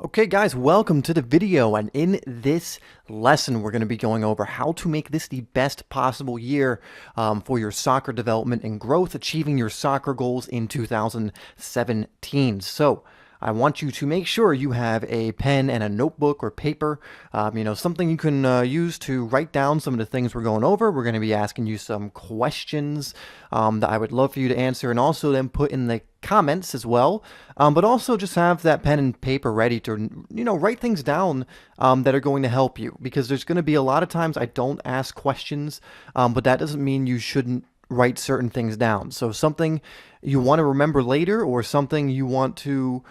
Okay guys, welcome to the video, and in this lesson we're going to be going over how to make this the best possible year for your soccer development and growth, achieving your soccer goals in 2017. So I want you to make sure you have a pen and a notebook or paper, something you can use to write down some of the things we're going over. We're going to be asking you some questions that I would love for you to answer, and also then put in the comments as well, but also just have that pen and paper ready to write things down that are going to help you, because there's going to be a lot of times I don't ask questions, but that doesn't mean you shouldn't write certain things down. So something you want to remember later, or something you want to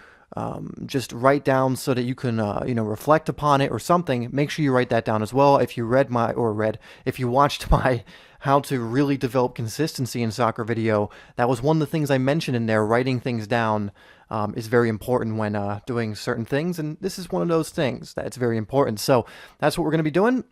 just write down so that you can reflect upon it or something, make sure you write that down as well. If you if you watched my how to really develop consistency in soccer video, that was one of the things I mentioned in there. Writing things down is very important when doing certain things, and this is one of those things that's very important. So that's what we're going to be doing,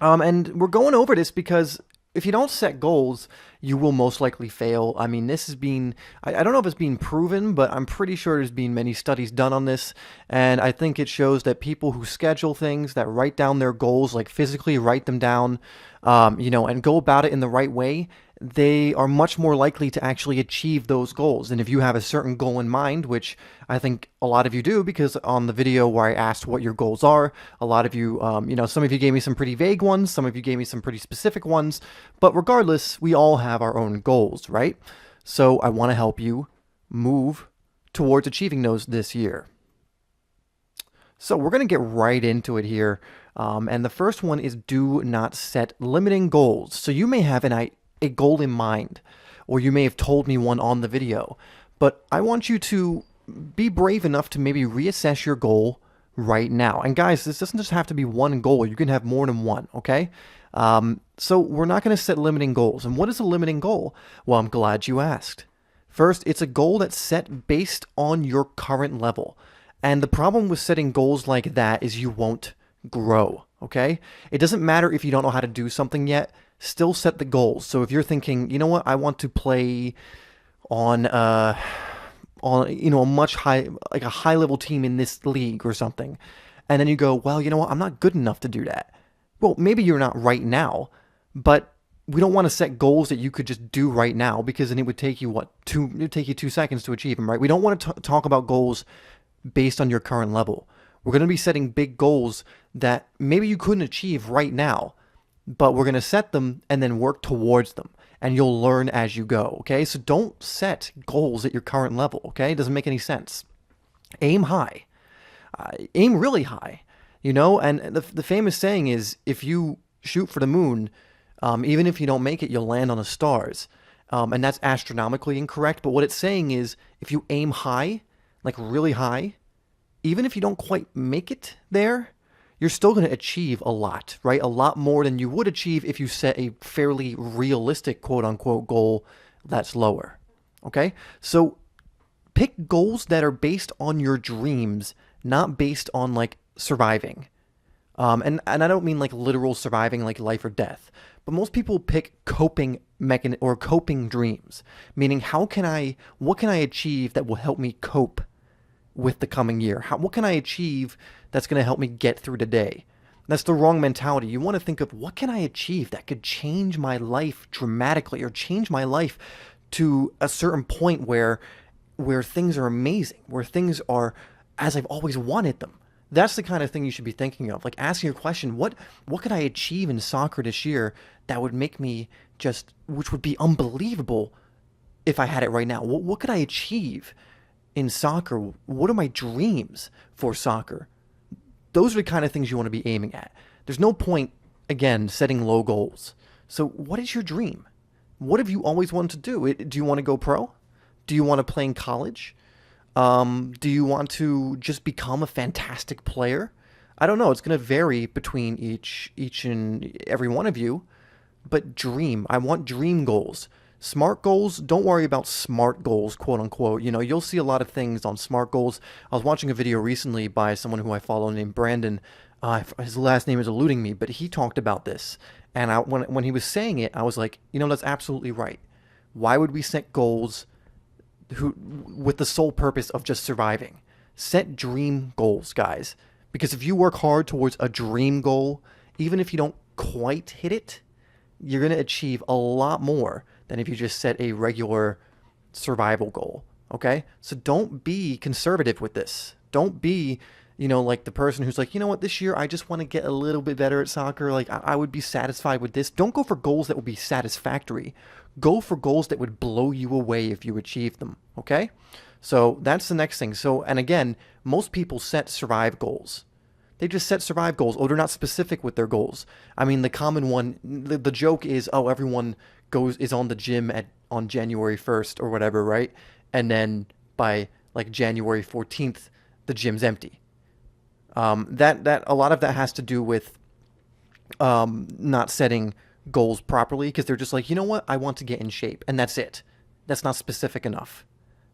and we're going over this because if you don't set goals, you will most likely fail. I mean, this has been, I don't know if it's been proven, but I'm pretty sure there's been many studies done on this. And I think it shows that people who schedule things, that write down their goals, like physically write them down, and go about it in the right way, they are much more likely to actually achieve those goals. And if you have a certain goal in mind, which I think a lot of you do, because on the video where I asked what your goals are, a lot of you, some of you gave me some pretty vague ones, some of you gave me some pretty specific ones, but regardless, we all have our own goals, right? So I want to help you move towards achieving those this year. So we're going to get right into it here. And the first one is do not set limiting goals. So you may have a goal in mind, or you may have told me one on the video, but I want you to be brave enough to maybe reassess your goal right now. And guys, this doesn't just have to be one goal. You can have more than one, okay? So we're not going to set limiting goals. And what is a limiting goal? Well, I'm glad you asked. First, it's a goal that's set based on your current level. And the problem with setting goals like that is you won't grow, okay? It doesn't matter if you don't know how to do something yet. Still set the goals. So if you're thinking, you know what, I want to play on a high level team in this league or something, and then you go, well, you know what, I'm not good enough to do that. Well, maybe you're not right now, but we don't want to set goals that you could just do right now, because then it would take you it would take you 2 seconds to achieve them, right? We don't want to talk about goals based on your current level. We're going to be setting big goals that maybe you couldn't achieve right now, but we're going to set them and then work towards them, and you'll learn as you go, okay? So don't set goals at your current level, okay? It doesn't make any sense. Aim high. Aim really high, and the famous saying is, if you shoot for the moon, even if you don't make it, you'll land on the stars. And that's astronomically incorrect, but what it's saying is, if you aim high, like really high, even if you don't quite make it there, you're still going to achieve a lot, right? A lot more than you would achieve if you set a fairly realistic quote-unquote goal that's lower, okay? So pick goals that are based on your dreams, not based on, like, surviving. And I don't mean, like, literal surviving, like life or death, but most people pick coping dreams, meaning what can I achieve that will help me cope with the coming year? What can I achieve that's going to help me get through the day? That's the wrong mentality. You want to think of, what can I achieve that could change my life dramatically, or change my life to a certain point where things are amazing, where things are as I've always wanted them. That's the kind of thing you should be thinking of. Like, asking your question, what could I achieve in soccer this year that would make me which would be unbelievable if I had it right now? What could I achieve in soccer? What are my dreams for soccer? Those are the kind of things you want to be aiming at. There's no point, again, setting low goals. So what is your dream? What have you always wanted to do? Do you want to go pro? Do you want to play in college? Do you want to just become a fantastic player? I don't know. It's going to vary between each and every one of you. But dream. I want dream goals. Smart goals, don't worry about smart goals, quote unquote. You'll see a lot of things on smart goals. I was watching a video recently by someone who I follow named Brandon. His last name is eluding me, but he talked about this. And when he was saying it, I was like, that's absolutely right. Why would we set goals with the sole purpose of just surviving? Set dream goals, guys. Because if you work hard towards a dream goal, even if you don't quite hit it, you're going to achieve a lot more than if you just set a regular survival goal. Okay? So don't be conservative with this. Don't be, like the person who's like, you know what, this year I just want to get a little bit better at soccer. Like, I would be satisfied with this. Don't go for goals that would be satisfactory. Go for goals that would blow you away if you achieve them. Okay? So that's the next thing. So, and again, most people set survive goals. They just set survive goals, or they're not specific with their goals. I mean, the common one, the joke is, oh, everyone is on the gym on January 1st or whatever, right? And then by like January 14th, the gym's empty. That a lot of that has to do with not setting goals properly, because they're just like, you know what, I want to get in shape, and that's it. That's not specific enough.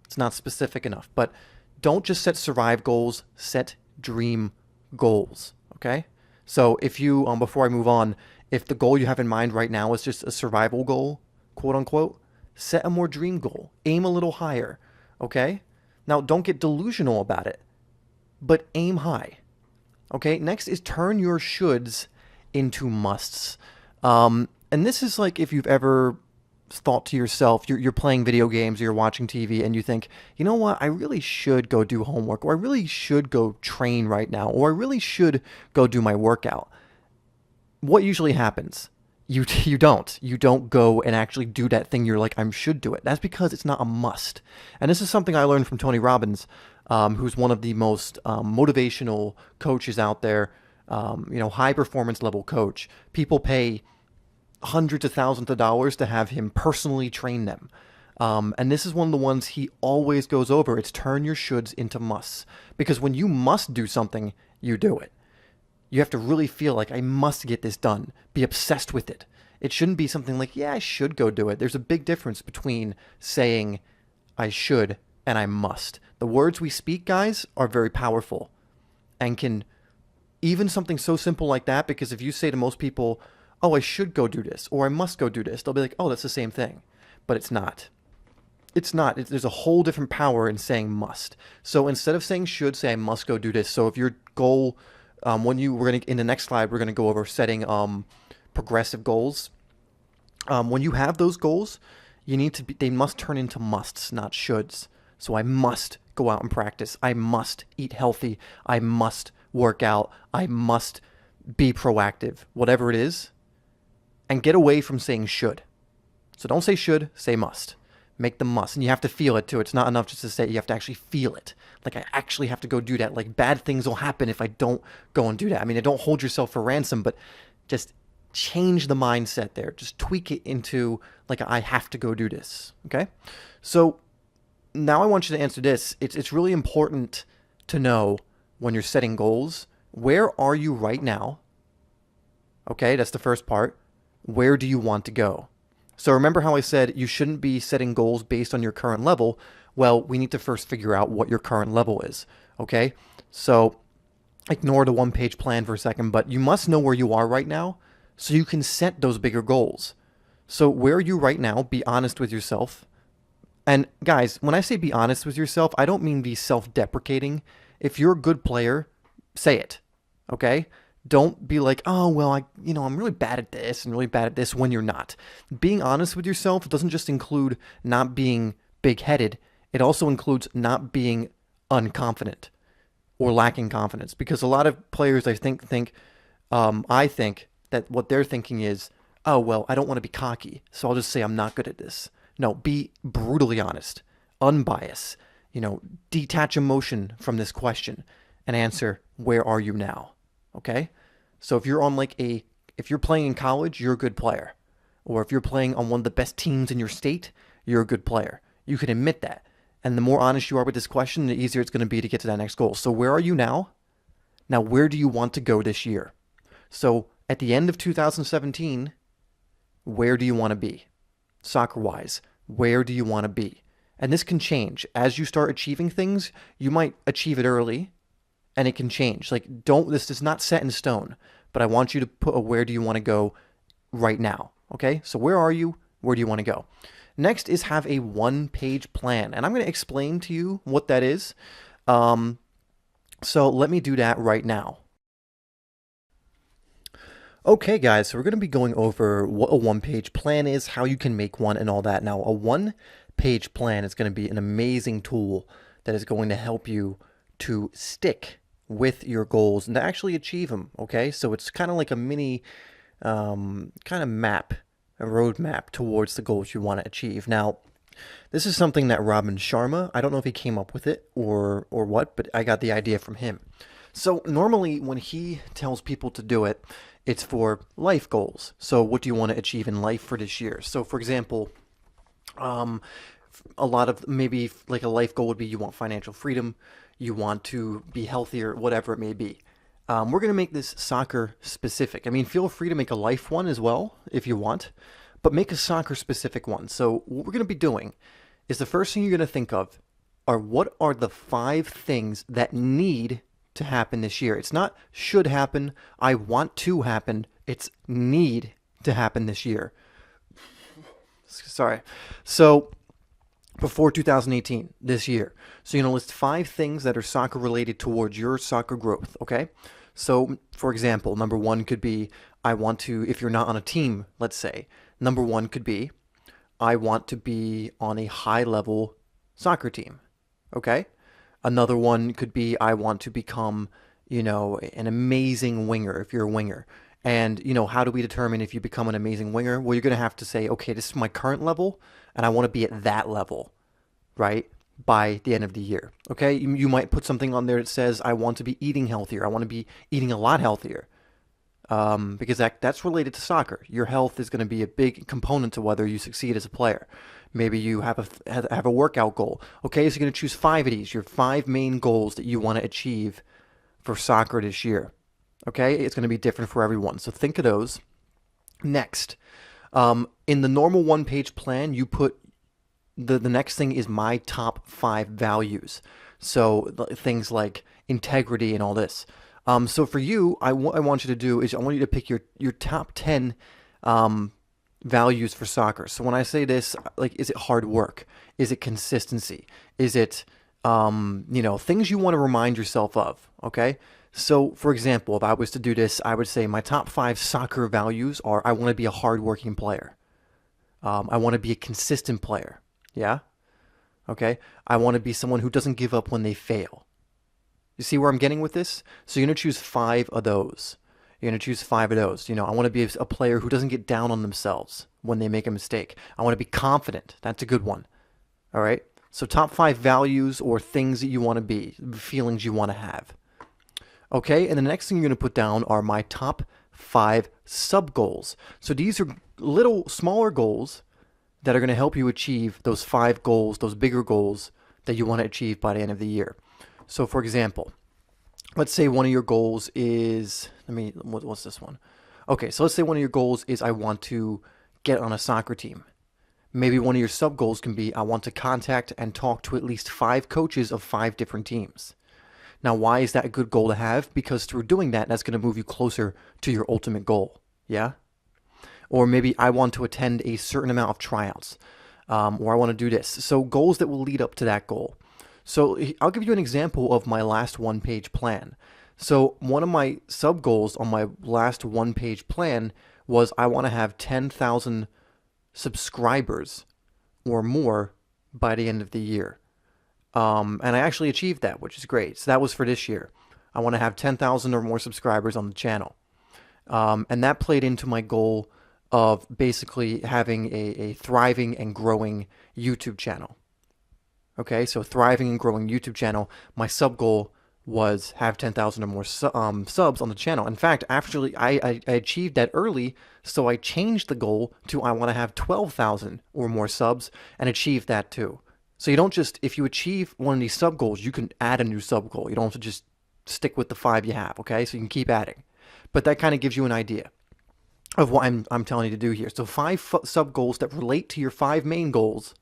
It's not specific enough. But don't just set survive goals, set dream goals, okay? So if you, before I move on, if the goal you have in mind right now is just a survival goal, quote unquote, set a more dream goal. Aim a little higher, okay? Now, don't get delusional about it, but aim high, okay? Next is turn your shoulds into musts. And this is like if you've ever thought to yourself, you're playing video games or you're watching TV and you think, you know what, I really should go do homework, or I really should go train right now, or I really should go do my workout. What usually happens? You don't go and actually do that thing you're like, I should do it. That's because it's not a must. And this is something I learned from Tony Robbins, who's one of the most motivational coaches out there, high performance level coach. People pay hundreds of thousands of dollars to have him personally train them. And this is one of the ones he always goes over. It's turn your shoulds into musts. Because when you must do something, you do it. You have to really feel like, I must get this done. Be obsessed with it. It shouldn't be something like, yeah, I should go do it. There's a big difference between saying I should and I must. The words we speak, guys, are very powerful. And can, even something so simple like that, because if you say to most people, oh, I should go do this, or I must go do this, they'll be like, oh, that's the same thing. But it's not. It's not. There's a whole different power in saying must. So instead of saying should, say I must go do this. So if your goal, in the next slide, we're going to go over setting progressive goals. When you have those goals, they must turn into musts, not shoulds. So I must go out and practice. I must eat healthy. I must work out. I must be proactive. Whatever it is. And get away from saying should. So don't say should, say must. Make them must. And you have to feel it too. It's not enough just to say it. You have to actually feel it. Like, I actually have to go do that. Like, bad things will happen if I don't go and do that. I mean, don't hold yourself for ransom, but just change the mindset there. Just tweak it into, like, I have to go do this. Okay? So now I want you to answer this. It's really important to know when you're setting goals, where are you right now? Okay, that's the first part. Where do you want to go? So remember how I said you shouldn't be setting goals based on your current level? Well, we need to first figure out what your current level is, okay? So ignore the one-page plan for a second, but you must know where you are right now so you can set those bigger goals. So where are you right now? Be honest with yourself. And guys, when I say be honest with yourself, I don't mean be self-deprecating. If you're a good player, say it, okay? Don't be like, oh, well, I'm really bad at this and really bad at this when you're not. Being honest with yourself doesn't just include not being big-headed. It also includes not being unconfident or lacking confidence. Because a lot of players, I think that what they're thinking is, oh, well, I don't want to be cocky, so I'll just say I'm not good at this. No, be brutally honest, unbiased, detach emotion from this question and answer, where are you now? Okay? So if you're if you're playing in college, you're a good player. Or if you're playing on one of the best teams in your state, you're a good player. You can admit that. And the more honest you are with this question, the easier it's going to be to get to that next goal. So where are you now? Now, where do you want to go this year? So at the end of 2017, where do you want to be? Soccer-wise, where do you want to be? And this can change. As you start achieving things, you might achieve it early, and it can change. Like, this is not set in stone, but I want you to put a where do you want to go right now, okay? So where are you? Where do you want to go? Next is have a one-page plan, and I'm going to explain to you what that is. So let me do that right now. Okay, guys, so we're going to be going over what a one-page plan is, how you can make one, and all that. Now, a one-page plan is going to be an amazing tool that is going to help you to stick with your goals and to actually achieve them, okay? So it's kind of like a mini kind of map, a roadmap towards the goals you want to achieve. Now, this is something that Robin Sharma, I don't know if he came up with it or what, but I got the idea from him. So normally when he tells people to do it, it's for life goals. So what do you want to achieve in life for this year? So for example, um, a lot of maybe like a life goal would be you want financial freedom, you want to be healthier, whatever it may be. We're going to make this soccer specific. I mean, feel free to make a life one as well if you want, but make a soccer specific one. So what we're going to be doing is the first thing you're going to think of are what are the 5 things that need to happen this year. It's not should happen, I want to happen. It's need to happen this year. Sorry. So before 2018, this year. So you're going to list 5 things that are soccer related towards your soccer growth, okay? So, for example, number 1 could be, I want to, if you're not on a team, let's say, number 1 could be, I want to be on a high level soccer team, okay? Another one could be, I want to become, an amazing winger if you're a winger. And, how do we determine if you become an amazing winger? Well, you're going to have to say, okay, this is my current level, and I want to be at that level, right? By the end of the year. Okay. You might put something on there that says, I want to be eating healthier. I want to be eating a lot healthier. Because that's related to soccer. Your health is going to be a big component to whether you succeed as a player. Maybe you have a workout goal. Okay. So you're going to choose 5 of these, your 5 main goals that you want to achieve for soccer this year. Okay. It's going to be different for everyone. So think of those. Next, in the normal one-page plan, you put the next thing is my top 5 values. So things like integrity and all this. So for you, I want you to do is I want you to pick your top 10 values for soccer. So when I say this, like, is it hard work? Is it consistency? Is it, things you want to remind yourself of? Okay. So for example, if I was to do this, I would say my top 5 soccer values are I want to be a hardworking player. I want to be a consistent player. Yeah? Okay? I want to be someone who doesn't give up when they fail. You see where I'm getting with this? So you're going to choose 5 of those. You're going to choose 5 of those. I want to be a player who doesn't get down on themselves when they make a mistake. I want to be confident. That's a good one. All right? So top 5 values or things that you want to be, feelings you want to have. Okay? And the next thing you're going to put down are my top 5 sub goals. So these are little smaller goals that are going to help you achieve those 5 goals, those bigger goals that you want to achieve by the end of the year. So for example, let's say one of your goals is, what's this one? Okay, so let's say one of your goals is I want to get on a soccer team. Maybe one of your sub goals can be I want to contact and talk to at least 5 coaches of 5 different teams. Now, why is that a good goal to have? Because through doing that, that's going to move you closer to your ultimate goal. Yeah? Or maybe I want to attend a certain amount of tryouts, or I want to do this. So goals that will lead up to that goal. So I'll give you an example of my last one-page plan. So one of my sub-goals on my last one-page plan was I want to have 10,000 subscribers or more by the end of the year. And I actually achieved that, which is great. So that was for this year. I want to have 10,000 or more subscribers on the channel. And that played into my goal of basically having a thriving and growing YouTube channel. Okay, so thriving and growing YouTube channel. My sub goal was have 10,000 or more subs on the channel. In fact, actually, I achieved that early, so I changed the goal to I want to have 12,000 or more subs and achieve that too. So you don't just, if you achieve one of these sub goals, you can add a new sub goal. You don't have to just stick with the 5 you have, okay? So you can keep adding. But that kind of gives you an idea of what I'm telling you to do here. So 5 sub goals that relate to your 5 main goals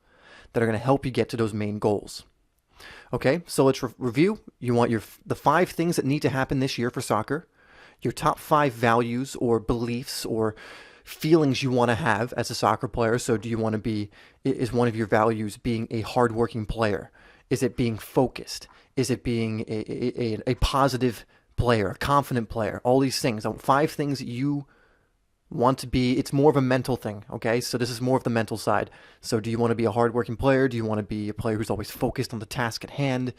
that are going to help you get to those main goals. Okay, so let's review. You want the 5 things that need to happen this year for soccer, your top 5 values or beliefs or feelings you want to have as a soccer player. So do you want to be, is one of your values being a hardworking player? Is it being focused? Is it being a positive player, a confident player? All these things. 5 things that you want to be. It's more of a mental thing, okay? So this is more of the mental side. So do you want to be a hardworking player? Do you want to be a player who's always focused on the task at hand?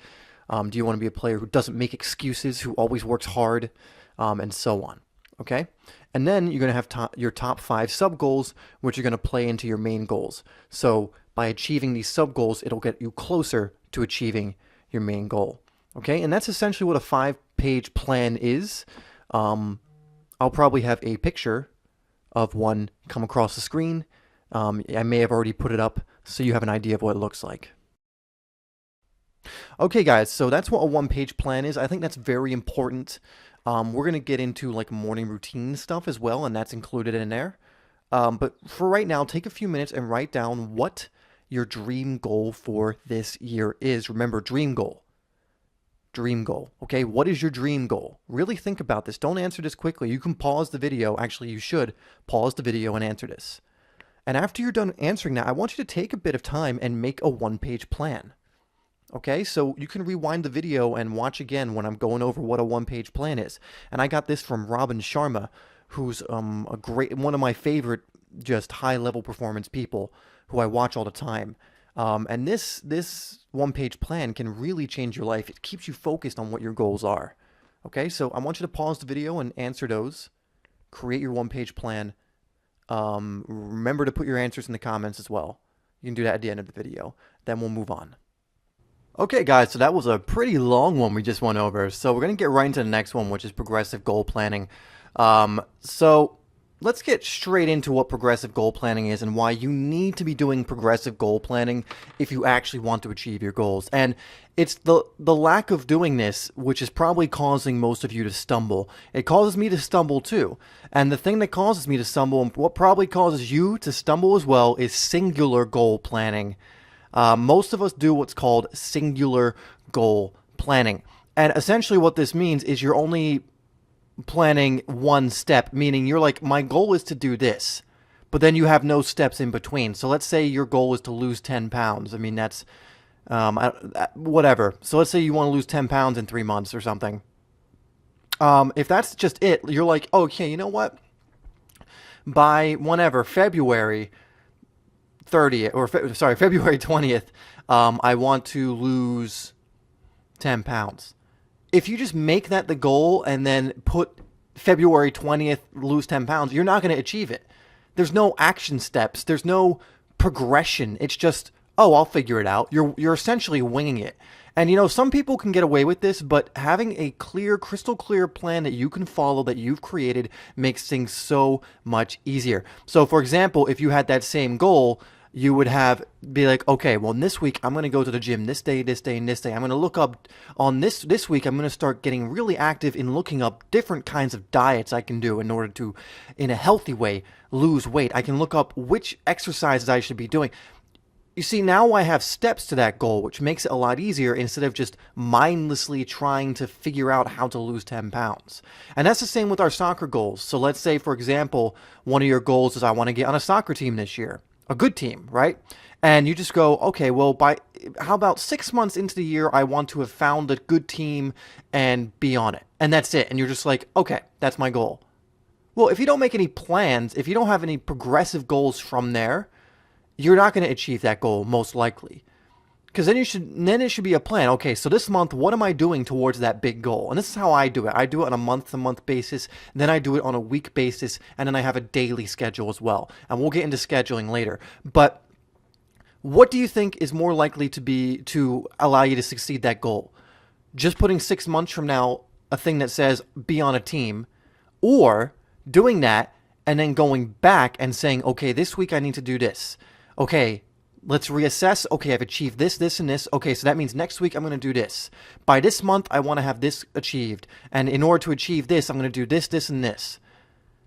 Do you want to be a player who doesn't make excuses, who always works hard, and so on, okay? And then you're going to have your top 5 sub-goals, which are going to play into your main goals. So by achieving these sub-goals, it'll get you closer to achieving your main goal, okay? And that's essentially what a 5-page plan is. I'll probably have a picture of one come across the screen. I may have already put it up so you have an idea of what it looks like. Okay, guys, so that's what a 1-page plan is. I think that's very important. We're going to get into like morning routine stuff as well, and that's included in there. But for right now, take a few minutes and write down what your dream goal for this year is. Remember, dream goal. Dream goal. Okay, what is your dream goal? Really think about this. Don't answer this quickly. You can pause the video. Actually, you should pause the video and answer this. And after you're done answering that, I want you to take a bit of time and make a 1-page plan. Okay, so you can rewind the video and watch again when I'm going over what a 1-page plan is. And I got this from Robin Sharma, who's one of my favorite just high-level performance people who I watch all the time. And this 1-page plan can really change your life. It keeps you focused on what your goals are. Okay, so I want you to pause the video and answer those. Create your 1-page plan. Remember to put your answers in the comments as well. You can do that at the end of the video. Then we'll move on. Okay, guys, so that was a pretty long one we just went over. So we're going to get right into the next one, which is progressive goal planning. So let's get straight into what progressive goal planning is and why you need to be doing progressive goal planning if you actually want to achieve your goals. And it's the lack of doing this which is probably causing most of you to stumble. It causes me to stumble too. And the thing that causes me to stumble, and what probably causes you to stumble as well, is singular goal planning. Most of us do what's called singular goal planning. And essentially what this means is you're only planning one step, meaning you're like, my goal is to do this, but then you have no steps in between. So let's say your goal is to lose 10 pounds. I mean, that's whatever. So let's say you want to lose 10 pounds in 3 months or something. If that's just it, you're like, okay, you know what? By whenever, February 30th, or February 20th, I want to lose 10 pounds. If you just make that the goal and then put February 20th, lose 10 pounds, you're not going to achieve it. There's no action steps. There's no progression. It's just, oh, I'll figure it out. You're essentially winging it. And, you know, some people can get away with this, but having a clear, crystal clear plan that you can follow, that you've created, makes things so much easier. So, for example, if you had that same goal, you would be like, okay, well, this week I'm going to go to the gym this day, and this day. I'm going to look up on this week. I'm going to start getting really active in looking up different kinds of diets I can do in order to, in a healthy way, lose weight. I can look up which exercises I should be doing. You see, now I have steps to that goal, which makes it a lot easier instead of just mindlessly trying to figure out how to lose 10 pounds. And that's the same with our soccer goals. So let's say, for example, one of your goals is I want to get on a soccer team this year. A good team, right? And you just go, okay, well, how about 6 months into the year, I want to have found a good team and be on it. And that's it. And you're just like, okay, that's my goal. Well, if you don't make any plans, if you don't have any progressive goals from there, you're not going to achieve that goal, most likely. Because then it should be a plan. Okay, so this month, what am I doing towards that big goal? And this is how I do it. I do it on a month-to-month basis, then I do it on a week basis, and then I have a daily schedule as well. And we'll get into scheduling later. But what do you think is more likely to allow you to succeed that goal? Just putting 6 months from now a thing that says be on a team, or doing that and then going back and saying, okay, this week I need to do this. Okay, let's reassess. Okay, I've achieved this, this, and this. Okay, so that means next week I'm going to do this. By this month, I want to have this achieved. And in order to achieve this, I'm going to do this, this, and this.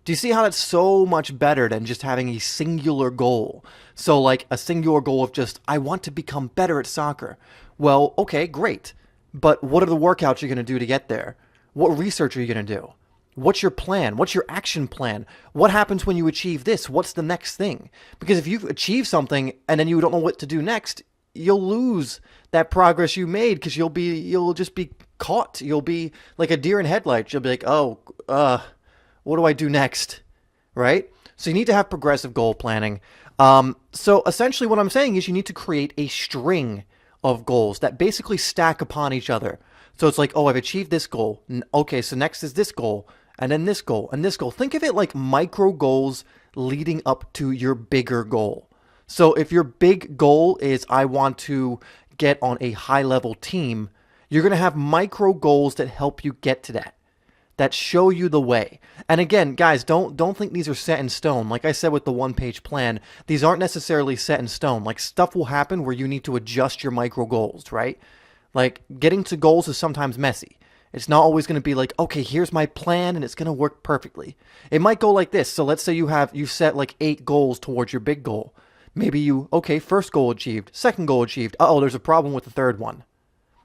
Do you see how that's so much better than just having a singular goal? So like a singular goal of just, I want to become better at soccer. Well, okay, great. But what are the workouts you're going to do to get there? What research are you going to do? What's your plan? What's your action plan? What happens when you achieve this? What's the next thing? Because if you've achieved something and then you don't know what to do next, you'll lose that progress you made because you'll just be caught. You'll be like a deer in headlights. You'll be like, oh, what do I do next? Right? So you need to have progressive goal planning. So essentially what I'm saying is you need to create a string of goals that basically stack upon each other. So it's like, oh, I've achieved this goal. Okay, so next is this goal, and then this goal, and this goal. Think of it like micro goals leading up to your bigger goal. So if your big goal is I want to get on a high level team, you're going to have micro goals that help you get to that show you the way. And again, guys, don't think these are set in stone. Like I said with the one-page plan, these aren't necessarily set in stone. Like stuff will happen where you need to adjust your micro goals, right? Like getting to goals is sometimes messy. It's not always going to be like, okay, here's my plan and it's going to work perfectly. It might go like this. So let's say you set like 8 goals towards your big goal. Maybe okay, first goal achieved, second goal achieved. Uh-oh, there's a problem with the third one.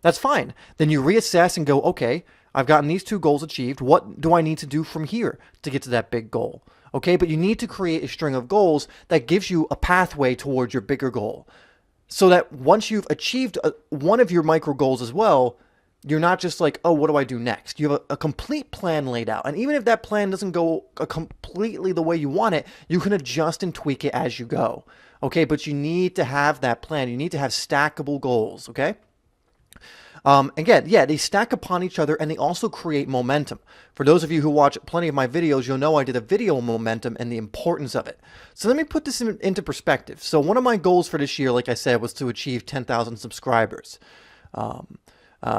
That's fine. Then you reassess and go, okay, I've gotten these 2 goals achieved. What do I need to do from here to get to that big goal? Okay, but you need to create a string of goals that gives you a pathway towards your bigger goal. So that once you've achieved one of your micro goals as well, you're not just like, oh, what do I do next? You have a complete plan laid out. And even if that plan doesn't go completely the way you want it, you can adjust and tweak it as you go. Okay, but you need to have that plan. You need to have stackable goals, okay? Again, yeah, they stack upon each other and they also create momentum. For those of you who watch plenty of my videos, you'll know I did a video on momentum and the importance of it. So let me put this into perspective. So one of my goals for this year, like I said, was to achieve 10,000 subscribers.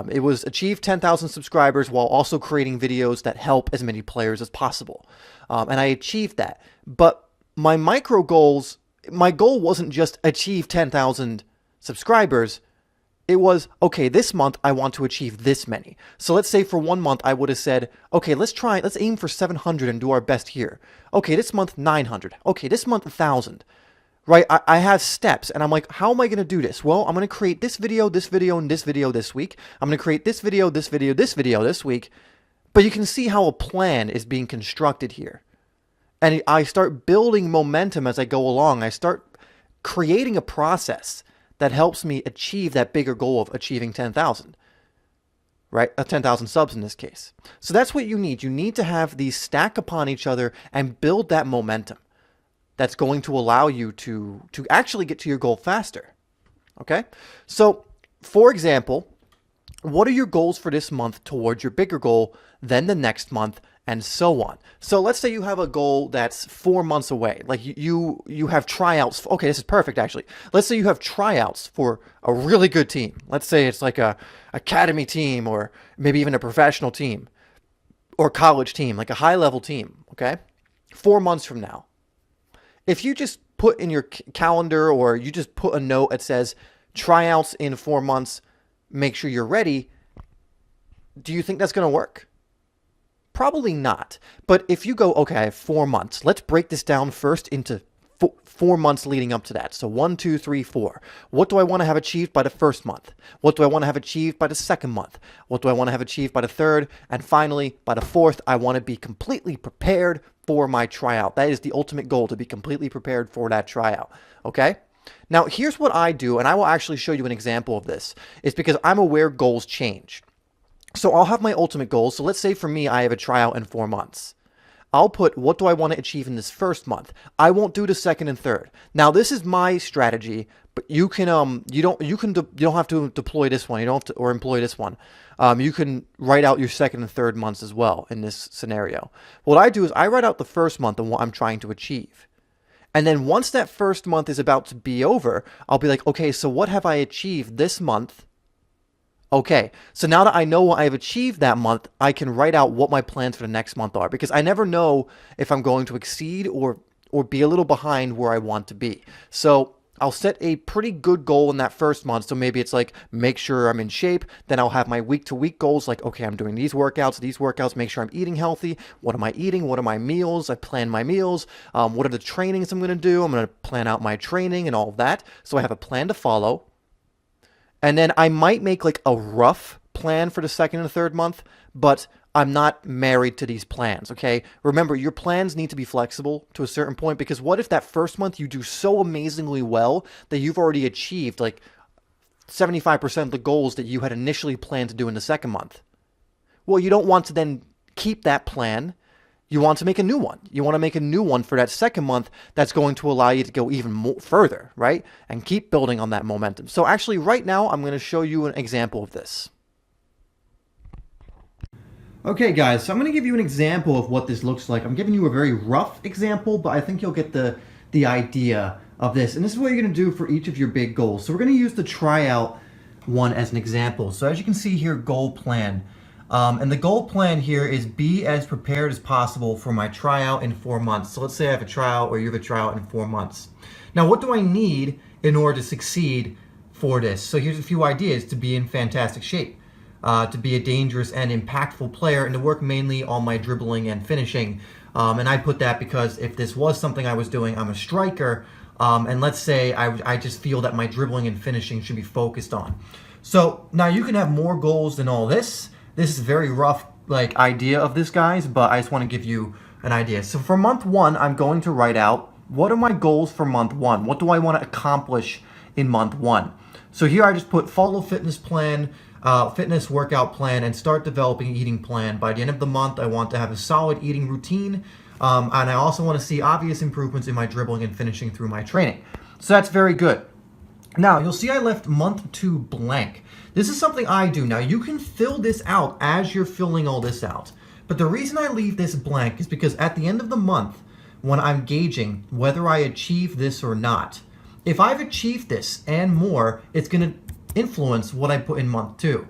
It was achieve 10,000 subscribers while also creating videos that help as many players as possible. And I achieved that. But my micro goals, my goal wasn't just achieve 10,000 subscribers. It was, okay, this month I want to achieve this many. So let's say for 1 month I would have said, okay, let's aim for 700 and do our best here. Okay, this month 900. Okay, this month 1,000. Right? I have steps and I'm like, how am I going to do this? Well, I'm going to create this video, and this video this week. I'm going to create this video this week. But you can see how a plan is being constructed here. And I start building momentum as I go along. I start creating a process that helps me achieve that bigger goal of achieving 10,000, right? 10,000 subs in this case. So that's what you need. You need to have these stack upon each other and build that momentum that's going to allow you to actually get to your goal faster, okay? So, for example, what are your goals for this month towards your bigger goal, then the next month, and so on. So let's say you have a goal that's 4 months away. Like you have tryouts. Okay, this is perfect actually. Let's say you have tryouts for a really good team. Let's say it's like a academy team or maybe even a professional team or college team, like a high level team, okay? 4 months from now. If you just put in your calendar or you just put a note that says tryouts in 4 months, make sure you're ready, do you think that's going to work? Probably not. But if you go, okay, I have 4 months. Let's break this down first into 4 months leading up to that. So 1, 2, 3, 4. What do I want to have achieved by the first month? What do I want to have achieved by the second month? What do I want to have achieved by the third? And finally, by the fourth, I want to be completely prepared for my tryout. That is the ultimate goal, to be completely prepared for that tryout. Okay? Now, here's what I do, and I will actually show you an example of this. It's because I'm aware goals change. So I'll have my ultimate goals. So let's say for me, I have a tryout in 4 months. I'll put, what do I want to achieve in this first month? I won't do the second and third. Now, this is my strategy, but you can you don't have to deploy this one. You don't have to or employ this one. You can write out your second and third months as well in this scenario. What I do is I write out the first month and what I'm trying to achieve. And then once that first month is about to be over, I'll be like, okay, so what have I achieved this month? Okay, so now that I know what I've achieved that month, I can write out what my plans for the next month are, because I never know if I'm going to exceed or be a little behind where I want to be. So I'll set a pretty good goal in that first month. So maybe it's like, make sure I'm in shape. Then I'll have my week-to-week goals like, okay, I'm doing these workouts, make sure I'm eating healthy. What am I eating? What are my meals? I plan my meals. What are the trainings I'm going to do? I'm going to plan out my training and all of that. So I have a plan to follow. And then I might make like a rough plan for the second and third month, but I'm not married to these plans, okay? Remember, your plans need to be flexible to a certain point, because what if that first month you do so amazingly well that you've already achieved like 75% of the goals that you had initially planned to do in the second month. Well, you don't want to then keep that plan. You want to make a new one. You want to make a new one for that second month that's going to allow you to go even more further, right? And keep building on that momentum. So actually right now, I'm going to show you an example of this. Okay, guys, so I'm going to give you an example of what this looks like. I'm giving you a very rough example, but I think you'll get the idea of this. And this is what you're going to do for each of your big goals. So we're going to use the tryout one as an example. So as you can see here, goal plan. And the goal plan here is be as prepared as possible for my tryout in 4 months. So let's say I have a tryout or you have a tryout in 4 months. Now, what do I need in order to succeed for this? So here's a few ideas: to be in fantastic shape, to be a dangerous and impactful player, and to work mainly on my dribbling and finishing. And I put that because if this was something I was doing, I'm a striker, and let's say I just feel that my dribbling and finishing should be focused on. So now you can have more goals than all this. This is a very rough idea of this, guys, but I just want to give you an idea. So for month 1, I'm going to write out what are my goals for month 1. What do I want to accomplish in month 1? So here I just put follow fitness plan, fitness workout plan, and start developing eating plan. By the end of the month, I want to have a solid eating routine, and I also want to see obvious improvements in my dribbling and finishing through my training. So that's very good. Now, you'll see I left month 2 blank. This is something I do. Now, you can fill this out as you're filling all this out. But the reason I leave this blank is because at the end of the month, when I'm gauging whether I achieve this or not, if I've achieved this and more, it's going to influence what I put in month 2.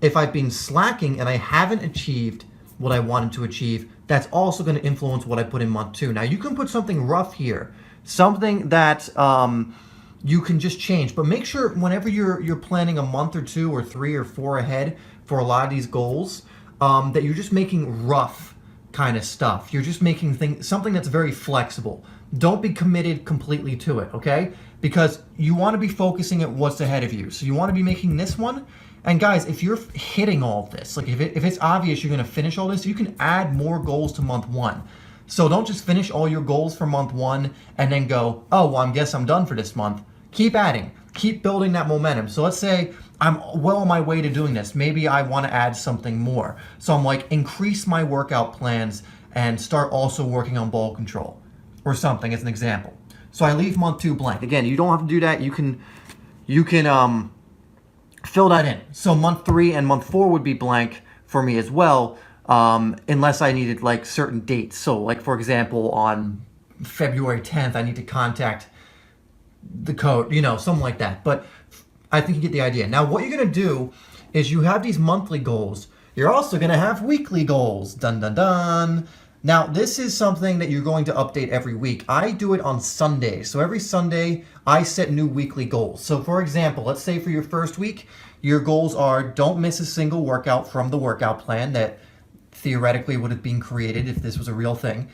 If I've been slacking and I haven't achieved what I wanted to achieve, that's also going to influence what I put in month 2. Now, you can put something rough here, something that you can just change, but make sure whenever you're planning a month or 2 or 3 or 4 ahead for a lot of these goals, that you're just making rough kind of stuff. You're just making something that's very flexible. Don't be committed completely to it, okay? Because you want to be focusing at what's ahead of you. So you want to be making this one. And guys, if you're hitting all of this, if it's obvious you're going to finish all this, you can add more goals to month 1. So don't just finish all your goals for month 1 and then go, oh, well, I guess I'm done for this month. Keep adding. Keep building that momentum. So let's say I'm well on my way to doing this. Maybe I want to add something more. So I'm increase my workout plans and start also working on ball control or something as an example. So I leave month 2 blank. Again, you don't have to do that. You can fill that in. So month 3 and month 4 would be blank for me as well, unless I needed certain dates. So for example, on February 10th, I need to contact the code, something like that. But I think you get the idea. Now, what you're going to do is you have these monthly goals. You're also going to have weekly goals. Dun, dun, dun. Now, this is something that you're going to update every week. I do it on Sunday. So every Sunday, I set new weekly goals. So for example, let's say for your first week, your goals are don't miss a single workout from the workout plan that theoretically would have been created if this was a real thing.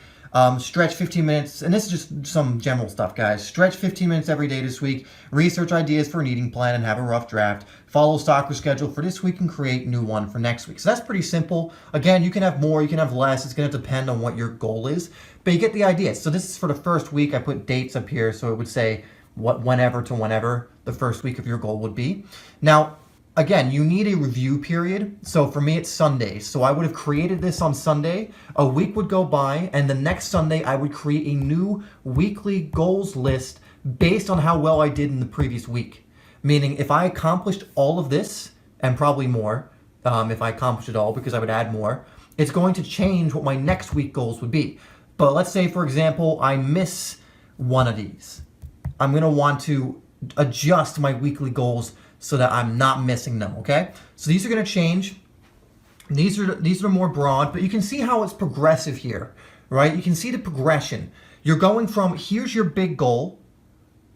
Stretch 15 minutes, and this is just some general stuff, guys. Stretch 15 minutes every day this week, research ideas for an eating plan and have a rough draft, follow soccer schedule for this week and create new one for next week. So that's pretty simple. Again, you can have more, you can have less. It's going to depend on what your goal is, but you get the idea. So this is for the first week. I put dates up here, so it would say whenever to whenever the first week of your goal would be. Now, again, you need a review period. So for me, it's Sunday. So I would have created this on Sunday. A week would go by, and the next Sunday, I would create a new weekly goals list based on how well I did in the previous week. Meaning, if I accomplished all of this, and probably more, if I accomplished it all, because I would add more, it's going to change what my next week goals would be. But let's say, for example, I miss one of these. I'm going to want to adjust my weekly goals so that I'm not missing them, okay? So these are going to change. These are more broad, but you can see how it's progressive here, right? You can see the progression. You're going from, here's your big goal,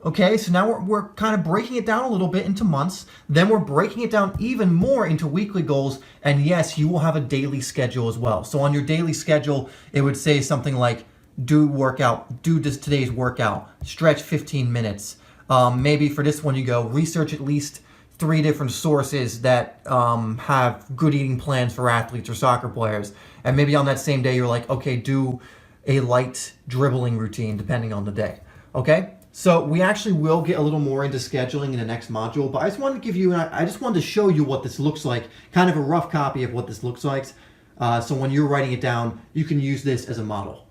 okay? So now we're kind of breaking it down a little bit into months. Then we're breaking it down even more into weekly goals. And yes, you will have a daily schedule as well. So on your daily schedule, it would say something like, do today's workout, stretch 15 minutes. Maybe for this one, you go research at least 3 different sources that have good eating plans for athletes or soccer players. And maybe on that same day, you're like, okay, do a light dribbling routine depending on the day. Okay? So we actually will get a little more into scheduling in the next module, but I just wanted to give you, I just wanted to show you what this looks like, kind of a rough copy of what this looks like. So when you're writing it down, you can use this as a model.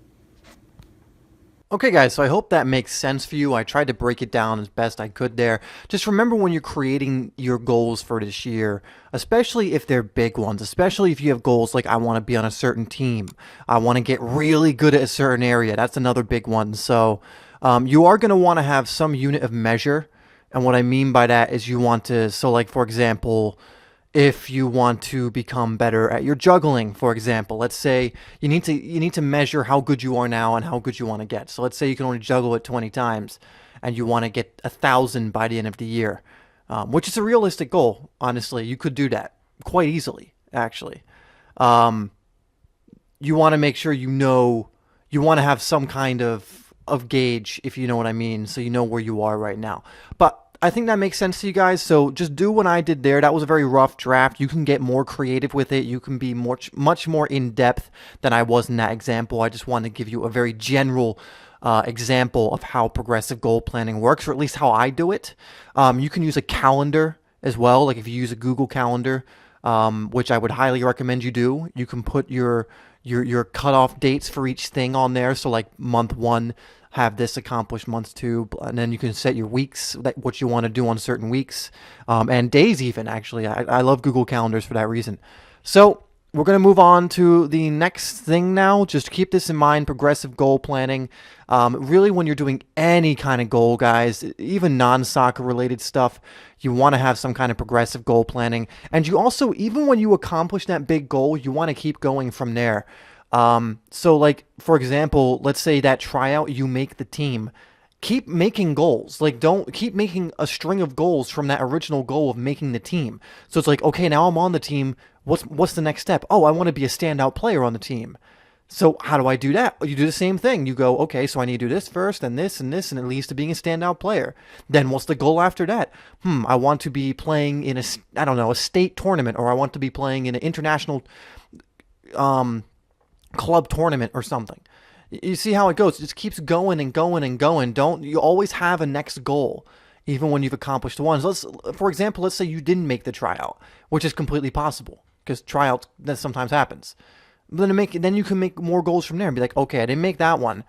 Okay guys, so I hope that makes sense for you. I tried to break it down as best I could there. Just remember when you're creating your goals for this year, especially if they're big ones, especially if you have goals like I want to be on a certain team, I want to get really good at a certain area. That's another big one. So you are going to want to have some unit of measure. And what I mean by that is you want to, so like for example, if you want to become better at your juggling, for example, let's say you need to measure how good you are now and how good you want to get. So let's say you can only juggle it 20 times and you want to get 1,000 by the end of the year, which is a realistic goal. Honestly, you could do that quite easily, actually. You want to make sure you want to have some kind of gauge, if you know what I mean, so you know where you are right now. But I think that makes sense to you guys, so just do what I did there. That was a very rough draft. You can get more creative with it. You can be much more in-depth than I was in that example. I just wanted to give you a very general example of how progressive goal planning works, or at least how I do it. You can use a calendar as well, like if you use a Google Calendar, which I would highly recommend you do. You can put your cutoff dates for each thing on there, so like month 1, have this accomplished, month 2, and then you can set your weeks, what you want to do on certain weeks, and days even, actually. I love Google Calendars for that reason. So we're going to move on to the next thing now. Just keep this in mind, progressive goal planning. Really, when you're doing any kind of goal, guys, even non-soccer related stuff, you want to have some kind of progressive goal planning. And you also, even when you accomplish that big goal, you want to keep going from there. So like, for example, let's say that tryout, you make the team. Keep making goals. Like, don't keep making a string of goals from that original goal of making the team. So it's like, okay, now I'm on the team. What's the next step? Oh, I want to be a standout player on the team. So how do I do that? You do the same thing. You go, okay, so I need to do this first, and this, and this, and it leads to being a standout player. Then what's the goal after that? I want to be playing in a state tournament, or I want to be playing in an international, club tournament or something. You see how it goes. It just keeps going and going and going. You always have a next goal, even when you've accomplished one. For example, let's say you didn't make the tryout, which is completely possible because tryouts, that sometimes happens. Then you can make more goals from there and be like, okay, I didn't make that one.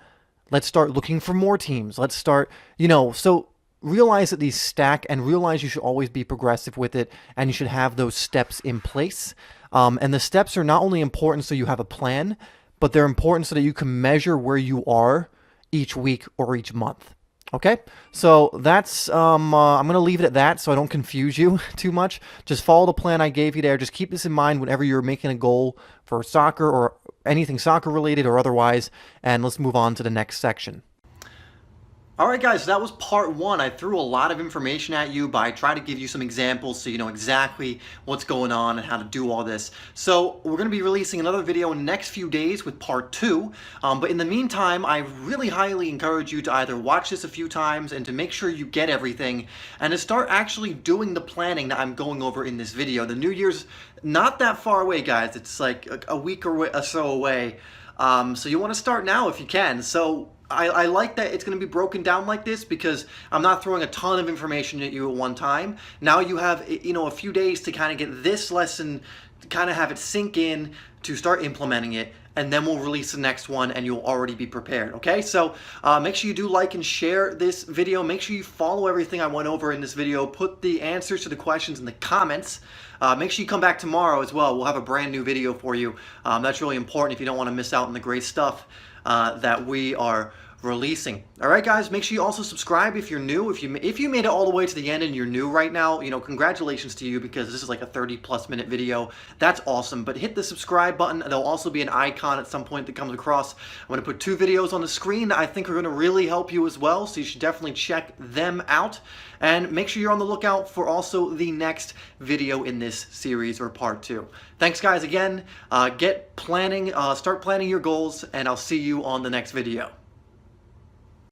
Let's start looking for more teams. Let's start, so realize that these stack, and realize you should always be progressive with it, and you should have those steps in place. And the steps are not only important so you have a plan, but they're important so that you can measure where you are each week or each month. Okay, so that's, I'm going to leave it at that so I don't confuse you too much. Just follow the plan I gave you there. Just keep this in mind whenever you're making a goal for soccer or anything soccer related or otherwise. And let's move on to the next section. Alright guys, so that was part 1. I threw a lot of information at you, but I tried to give you some examples so you know exactly what's going on and how to do all this. So we're going to be releasing another video in the next few days with part 2. But in the meantime, I really highly encourage you to either watch this a few times and to make sure you get everything, and to start actually doing the planning that I'm going over in this video. The New Year's not that far away, guys. It's like a week or so away. So you want to start now if you can. So I like that it's going to be broken down like this because I'm not throwing a ton of information at you at one time. Now you have, a few days to kind of get this lesson, to kind of have it sink in, to start implementing it, and then we'll release the next one and you'll already be prepared, okay? So make sure you do like and share this video. Make sure you follow everything I went over in this video. Put the answers to the questions in the comments. Make sure you come back tomorrow as well. We'll have a brand new video for you. That's really important if you don't want to miss out on the great stuff that we are releasing. All right, guys, make sure you also subscribe if you're new. If you made it all the way to the end and you're new right now, congratulations to you, because this is like a 30+ minute video. That's awesome. But hit the subscribe button. There'll also be an icon at some point that comes across. I'm going to put 2 videos on the screen that I think are going to really help you as well, so you should definitely check them out. And make sure you're on the lookout for also the next video in this series, or part 2. Thanks, guys, again. Get planning, start planning your goals, and I'll see you on the next video.